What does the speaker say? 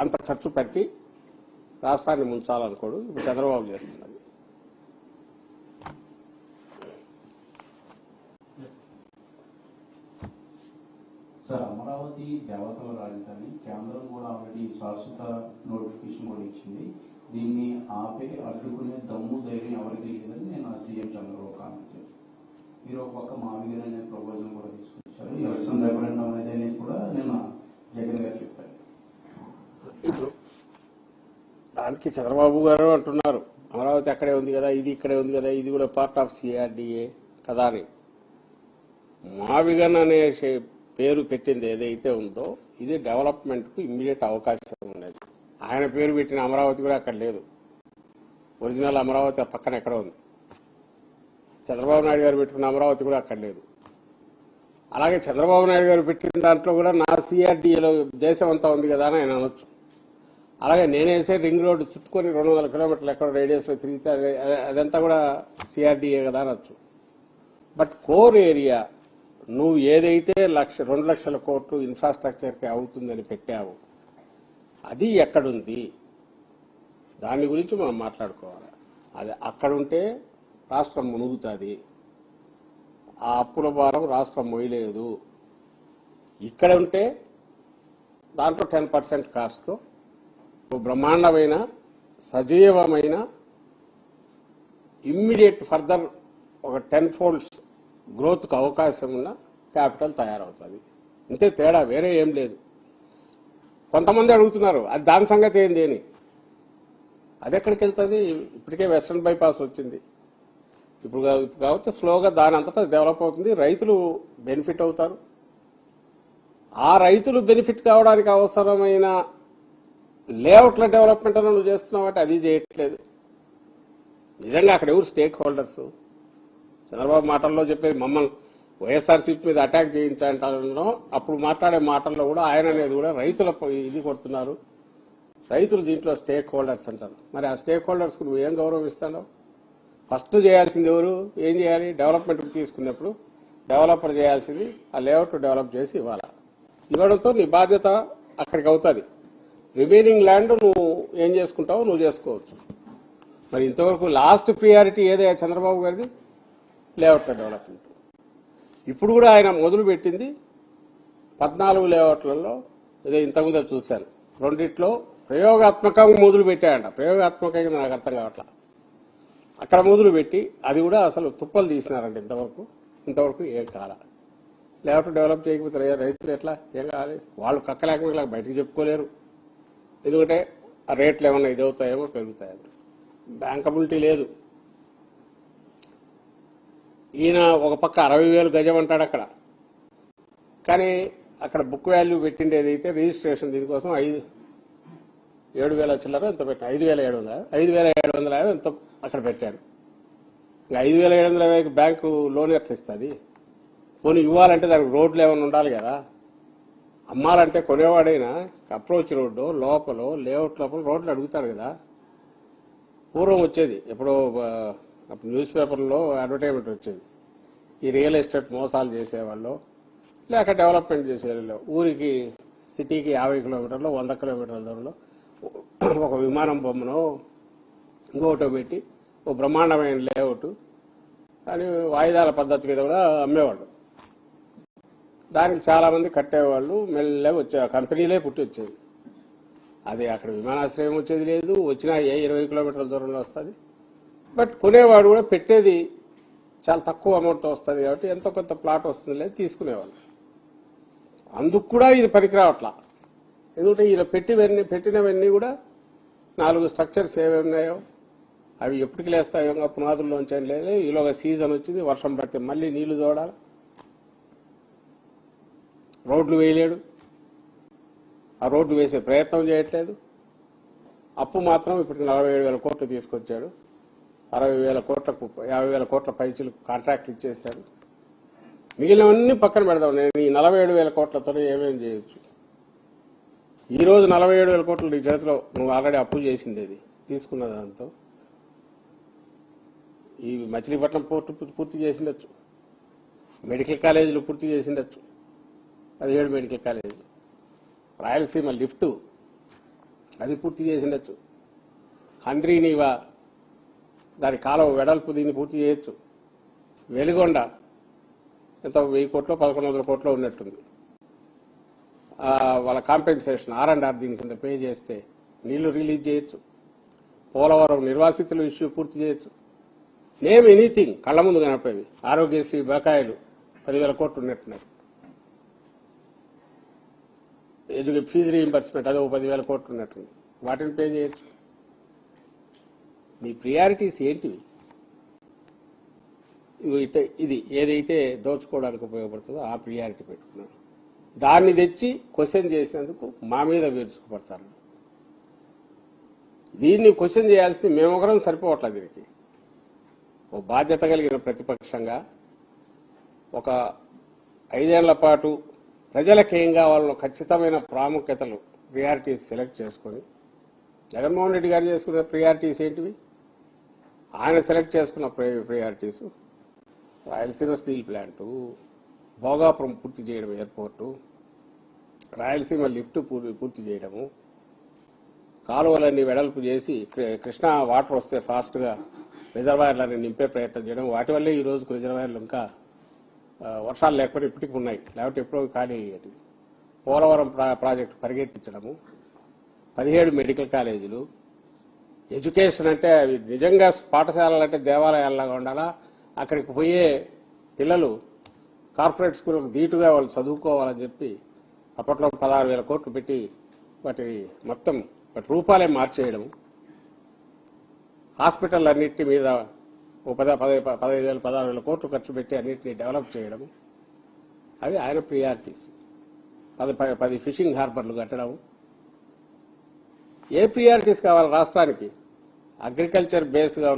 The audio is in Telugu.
అంత ఖర్చు పెట్టి రాష్ట్రాన్ని ముంచాలనుకోడు. ఇప్పుడు చంద్రబాబు చేస్తున్నది. సార్, అమరావతి దేవతల రాజధాని కేంద్రం కూడా ఆల్రెడీ శాశ్వత నోటిఫికేషన్ కూడా ఇచ్చింది. దీన్ని ఆపే అడ్డుకునే దమ్ము ధైర్యం ఎవరికి లేదని నేను సీఎం చంద్రబాబు కామెంట్ చేశాను. మీరు ఒక పక్క మావిగన్ అనే ప్రపోజల్ కూడా తీసుకొచ్చారు. ఎలక్షన్ రెఫరెండం అనేది కూడా నిన్న జగన్ గారు చెప్పారు. ఇప్పుడు దానికి చంద్రబాబు గారు అంటున్నారు అమరావతి అక్కడే ఉంది కదా, ఇది ఇక్కడే ఉంది కదా, ఇది కూడా పార్ట్ ఆఫ్ సిఆర్డీఏ కదా అని. మావిగన్ అనే పేరు పెట్టింది ఏదైతే ఉందో ఇది డెవలప్మెంట్ కు ఇమ్మీడియట్ అవకాశం ఉండేది. ఆయన పేరు పెట్టిన అమరావతి కూడా అక్కడ లేదు. ఒరిజినల్ అమరావతి పక్కన ఎక్కడ ఉంది. చంద్రబాబు నాయుడు గారు పెట్టుకున్న అమరావతి కూడా అక్కడ లేదు. అలాగే చంద్రబాబు నాయుడు గారు పెట్టిన దాంట్లో కూడా నా సిఆర్డీఏలో దేశం అంతా ఉంది కదా అని ఆయన అనొచ్చు. అలాగే నేనేసే రింగ్ రోడ్డు చుట్టుకొని 200 కిలోమీటర్లు ఎక్కడ రేడియస్ లో తిరిగితే అదంతా కూడా సిఆర్డీఏ కదా అనొచ్చు. బట్ కోర్ ఏరియా నువ్వు ఏదైతే 2 లక్షల కోట్లు ఇన్ఫ్రాస్ట్రక్చర్ కి అవుతుందని పెట్టావు అది ఎక్కడుంది, దాని గురించి మనం మాట్లాడుకోవాలి. అది అక్కడుంటే రాష్ట్రం మునుగుతుంది. ఆ అప్పుల భారం రాష్ట్రం మోయలేదు. ఇక్కడ ఉంటే దాంట్లో 10% కాస్తో బ్రహ్మాండమైన సజీవమైన ఇమ్మీడియట్ ఫర్దర్ ఒక 10 folds గ్రోత్ కు అవకాశం ఉన్న క్యాపిటల్ తయారవుతుంది. ఇంతే తేడా, వేరే ఏం లేదు. కొంతమంది అడుగుతున్నారు అది దాని సంగతి ఏంది అని. అది ఎక్కడికి వెళ్తుంది? ఇప్పటికే వెస్టర్న్ బైపాస్ వచ్చింది. ఇప్పుడు కాబట్టి స్లోగా దాని అంతటా డెవలప్ అవుతుంది. రైతులు బెనిఫిట్ అవుతారు. ఆ రైతులు బెనిఫిట్ కావడానికి అవసరమైన లేఅవుట్ల డెవలప్మెంట్ అని నువ్వు చేస్తున్నావు, అది చేయట్లేదు. నిజంగా అక్కడ ఎవరు స్టేక్ హోల్డర్స్? చంద్రబాబు మాటల్లో చెప్పేది మమ్మల్ని వైఎస్ఆర్సీపీ మీద అటాక్ చేయించాలంటారో అప్పుడు మాట్లాడే మాటల్లో కూడా ఆయన అనేది కూడా రైతుల ఇది కొడుతున్నారు. రైతులు దీంట్లో స్టేక్ హోల్డర్స్ అంటారు. మరి ఆ స్టేక్ హోల్డర్స్ కు నువ్వు ఏం గౌరవం ఇస్తావు? ఫస్ట్ చేయాల్సింది ఎవరు? ఏం చేయాలి? డెవలప్మెంట్ తీసుకున్నప్పుడు డెవలపర్ చేయాల్సింది ఆ లేఅవుట్ డెవలప్ చేసి ఇవ్వడంతో నీ బాధ్యత అక్కడికి అవుతుంది. రిమైనింగ్ ల్యాండ్ నువ్వు ఏం చేసుకుంటావో నువ్వు చేసుకోవచ్చు. మరి ఇంతవరకు లాస్ట్ ప్రియారిటీ ఏదే చంద్రబాబు గారిది? లేఅవుట్ల డెవలప్మెంట్. ఇప్పుడు కూడా ఆయన మొదలు పెట్టింది 14 లేఅవుట్లలో. ఇదే ఇంతకుముందే చూశాను, 2 ప్రయోగాత్మకంగా మొదలు పెట్టాయంట. ప్రయోగాత్మకంగా నాకు అర్థం కావట్లా. అక్కడ మొదలు పెట్టి అది కూడా అసలు తుప్పలు తీసినారంట. ఇంతవరకు ఏం కాల. లేఅవుట్ డెవలప్ చేయకపోతే రైతులు ఎట్లా ఏం కావాలి? వాళ్ళు కక్కలేక బయటకు చెప్పుకోలేరు. ఎందుకంటే ఆ రేట్లు ఏమన్నా ఇదవుతాయేమో పెరుగుతాయేమో. బ్యాంకబిలిటీ లేదు. ఈయన ఒక పక్క 60,000 గజం అంటాడు అక్కడ, కానీ అక్కడ బుక్ వాల్యూ పెట్టింది ఏదైతే రిజిస్ట్రేషన్ దీనికోసం 7,000 చిల్లర ఎంత పెట్టాడు? 5,750 ఎంత అక్కడ పెట్టాడు. ఇంకా 5,750 బ్యాంకు లోన్ ఎట్లా ఇస్తుంది? పోనీ ఇవ్వాలంటే దానికి రోడ్లు ఏమైనా ఉండాలి కదా. అమ్మాలంటే కొనేవాడైనా అప్రోచ్ రోడ్డు లోపల లేఅవుట్ లోపల రోడ్లు అడుగుతాడు కదా. పూర్వం వచ్చేది ఎప్పుడో అప్పుడు న్యూస్ పేపర్లో అడ్వర్టైజ్మెంట్ వచ్చేది. ఈ రియల్ ఎస్టేట్ మోసాలు చేసేవాళ్ళు లేక డెవలప్మెంట్ చేసేవాళ్ళు ఊరికి సిటీకి 50 కిలోమీటర్లు 100 కిలోమీటర్ల దూరంలో ఒక విమానం బొమ్మను ఇంకోటో పెట్టి ఓ బ్రహ్మాండమైన లేఅవుట్ కానీ వాయిదాల పద్ధతి మీద కూడా అమ్మేవాళ్ళు. దానికి చాలా మంది కట్టేవాళ్ళు. మెల్లగా వచ్చే కంపెనీలే పుట్టి వచ్చేది. అది అక్కడ విమానాశ్రయం వచ్చేది లేదు. వచ్చినా 20 కిలోమీటర్ల దూరంలో వస్తుంది. బట్ కొనేవాడు కూడా పెట్టేది చాలా తక్కువ అమౌంట్తో వస్తుంది కాబట్టి ఎంతో కొంత ప్లాట్ వస్తుంది లేదు తీసుకునేవాళ్ళు. అందుకు కూడా ఇది పనికిరావట్లా. ఎందుకంటే ఈయన పెట్టినవన్నీ కూడా 4 స్ట్రక్చర్స్ ఏవి ఉన్నాయో అవి ఎప్పటికి లేస్తాయో పునాదుల్లోంచి లేదు. ఈలోగా సీజన్ వచ్చింది, వర్షం పడితే మళ్ళీ నీళ్లు తోడాలి. రోడ్లు వేయలేడు. ఆ రోడ్డు వేసే ప్రయత్నం చేయట్లేదు. అప్పు మాత్రం ఇప్పటికి 47,000 కోట్లు తీసుకొచ్చాడు. 60,000 కోట్లకు 50,000 కోట్ల పైచీలు కాంట్రాక్ట్లు ఇచ్చేశాడు. మిగిలినవన్నీ పక్కన పెడదాం. నేను ఈ 47,000 కోట్లతో ఏమేమి చేయొచ్చు? ఈ రోజు 47,000 కోట్లు నీ చేతిలో నువ్వు ఆల్రెడీ అప్పు చేసింది అది తీసుకున్న దాంతో ఈ మచిలీపట్నం పోర్టు పూర్తి చేసిండొచ్చు, మెడికల్ కాలేజీలు పూర్తి చేసిండొచ్చు, 17 మెడికల్ కాలేజీలు, రాయలసీమ లిఫ్ట్ అది పూర్తి చేసినచ్చు. హంద్రీనీవా దాని కాలువ వెడల్పు దీన్ని పూర్తి చేయొచ్చు. వెలిగొండ ఎంత 1000 కోట్లో 1100 కోట్లో ఉన్నట్టుంది. వాళ్ళ కాంపెన్సేషన్ R&R దీని కింద పే చేస్తే నీళ్లు రిలీజ్ చేయొచ్చు. పోలవరం నిర్వాసితుల ఇష్యూ పూర్తి చేయొచ్చు. నేమ్ ఎనీథింగ్ కళ్ల ముందు కనపడేవి. ఆరోగ్యశ్రీ బకాయిలు 10,000 కోట్లు ఉన్నట్టున్నాయి. ఫీజు రీయింబర్స్మెంట్ అదో 10,000 కోట్లు ఉన్నట్టుంది. వాటిని పే చేయొచ్చు. మీ ప్రియారిటీస్ ఏంటివి? ఇది ఏదైతే దోచుకోవడానికి ఉపయోగపడుతుందో ఆ ప్రియారిటీ పెట్టుకున్నాను. దాన్ని తెచ్చి క్వశ్చన్ చేసినందుకు మా మీద విరుచుకుపడతారు. దీన్ని క్వశ్చన్ చేయాల్సింది మేమొకరం సరిపోవట్లేదు. దీనికి ఓ బాధ్యత కలిగిన ప్రతిపక్షంగా ఒక 5 ఏళ్ల పాటు ప్రజలకు ఏం కావాలో ఖచ్చితమైన ప్రాముఖ్యతలు ప్రియారిటీస్ సెలెక్ట్ చేసుకొని, జగన్మోహన్ రెడ్డి గారు చేసుకున్న ప్రియారిటీస్ ఏంటివి? ఆయన సెలెక్ట్ చేసుకున్న priorities Rayalaseema steel plant, Bhogapuram పూర్తి చేయడం, ఎయిర్పోర్టు, రాయలసీమ లిఫ్ట్ పూర్తి చేయడము, కాలువలన్నీ వెడల్పు చేసి కృష్ణా వాటర్ వస్తే ఫాస్ట్గా రిజర్వాయర్లన్నీ నింపే ప్రయత్నం చేయడం. వాటి వల్లే ఈ రోజుకు రిజర్వాయర్లు ఇంకా వర్షాలు లేకపోతే ఇప్పటికి ఉన్నాయి, లేకపోతే ఎప్పుడో ఖాళీ అయ్యేటివి. పోలవరం ప్రాజెక్టు పరిగెత్తించడము, 17 మెడికల్ కాలేజీలు. ఎడ్యుకేషన్ అంటే అవి నిజంగా పాఠశాలలు అంటే దేవాలయాల్లాగా ఉండాలా. అక్కడికి పోయే పిల్లలు కార్పొరేట్ స్కూళ్ళకు ధీటుగా వాళ్ళు చదువుకోవాలని చెప్పి అప్పట్లో 16,000 కోట్లు పెట్టి వాటి మొత్తం వాటి రూపాలే మార్చేయడం. హాస్పిటల్ అన్నింటి మీద 15,000 16,000 కోట్లు ఖర్చు పెట్టి అన్నింటినీ డెవలప్ చేయడం. అవి ఆయన ప్రియారిటీస్. 10 ఫిషింగ్ హార్బర్లు కట్టడం. ఏ ప్రియారిటీస్ కావాలి రాష్ట్రానికి? అగ్రికల్చర్ బేస్గా ఉన్న